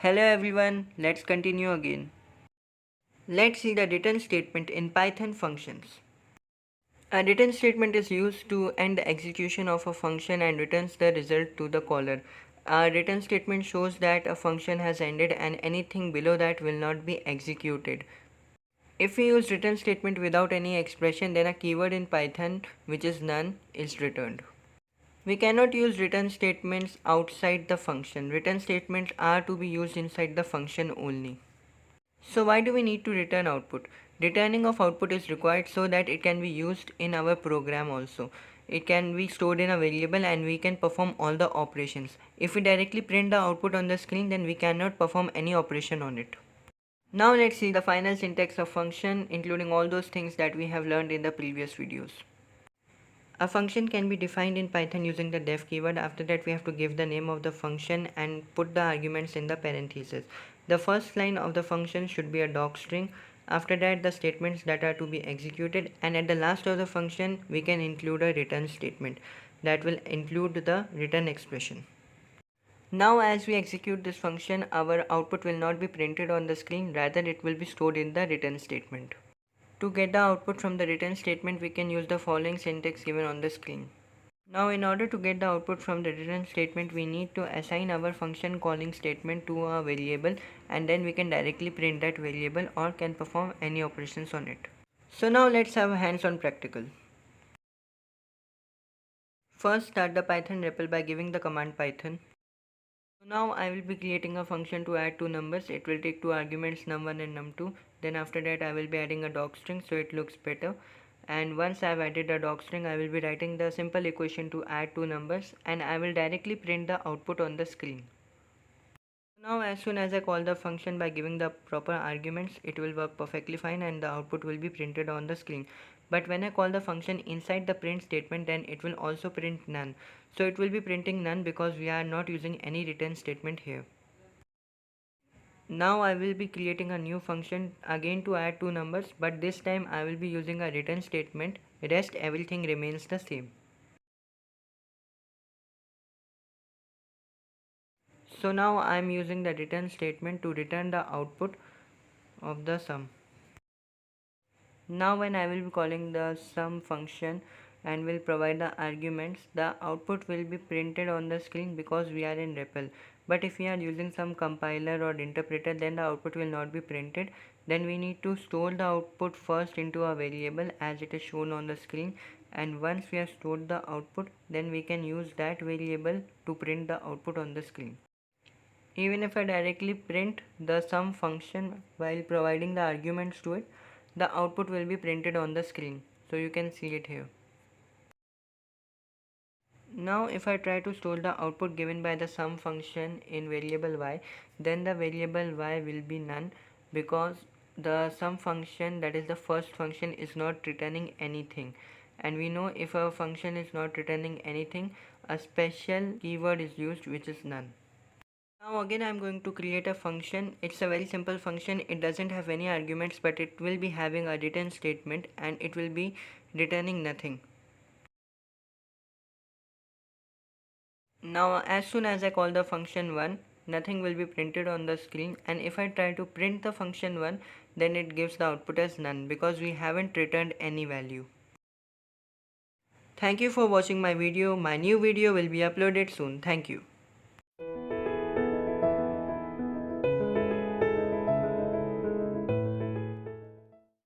Hello everyone, let's continue again. Let's see the return statement in Python functions. A return statement is used to end the execution of a function and returns the result to the caller. A return statement shows that a function has ended and anything below that will not be executed. If we use return statement without any expression, then a keyword in Python, which is none, is returned. We cannot use return statements outside the function. Return statements are to be used inside the function only. So why do we need to return output? Returning of output is required so that it can be used in our program also. It can be stored in a variable and we can perform all the operations. If we directly print the output on the screen, then we cannot perform any operation on it. Now let's see the final syntax of function, including all those things that we have learned in the previous videos. A function can be defined in Python using the def keyword. After that we have to give the name of the function and put the arguments in the parentheses. The first line of the function should be a docstring. After that the statements that are to be executed, and at the last of the function we can include a return statement that will include the return expression. Now as we execute this function, our output will not be printed on the screen, rather it will be stored in the return statement. To get the output from the return statement, we can use the following syntax given on the screen. Now in order to get the output from the return statement, we need to assign our function calling statement to a variable, and then we can directly print that variable or can perform any operations on it. So now let's have a hands-on practical. First, start the Python REPL by giving the command python. So now I will be creating a function to add two numbers. It will take two arguments, num1 and num2. Then after that I will be adding a docstring so it looks better. And once I have added a docstring, I will be writing the simple equation to add two numbers, and I will directly print the output on the screen. Now as soon as I call the function by giving the proper arguments, it will work perfectly fine and the output will be printed on the screen. But when I call the function inside the print statement, then it will also print none. So it will be printing none because we are not using any return statement here. Now I will be creating a new function again to add two numbers, but this time I will be using a return statement. Rest everything remains the same. So now I am using the return statement to return the output of the sum. Now when I will be calling the sum function and will provide the arguments, the output will be printed on the screen because we are in REPL. But if we are using some compiler or interpreter, then the output will not be printed. Then we need to store the output first into a variable as it is shown on the screen, and once we have stored the output, then we can use that variable to print the output on the screen. Even if I directly print the sum function while providing the arguments to it, the output will be printed on the screen, so you can see it here. Now if I try to store the output given by the sum function in variable y, then the variable y will be none because the sum function, that is the first function, is not returning anything, and we know if a function is not returning anything, a special keyword is used which is none. Now again I am going to create a function. It's a very simple function. It doesn't have any arguments, but it will be having a return statement and it will be returning nothing. Now as soon as I call the function 1, nothing will be printed on the screen, and if I try to print the function 1, then it gives the output as none because we haven't returned any value. Thank you for watching my video. My new video will be uploaded soon. Thank you.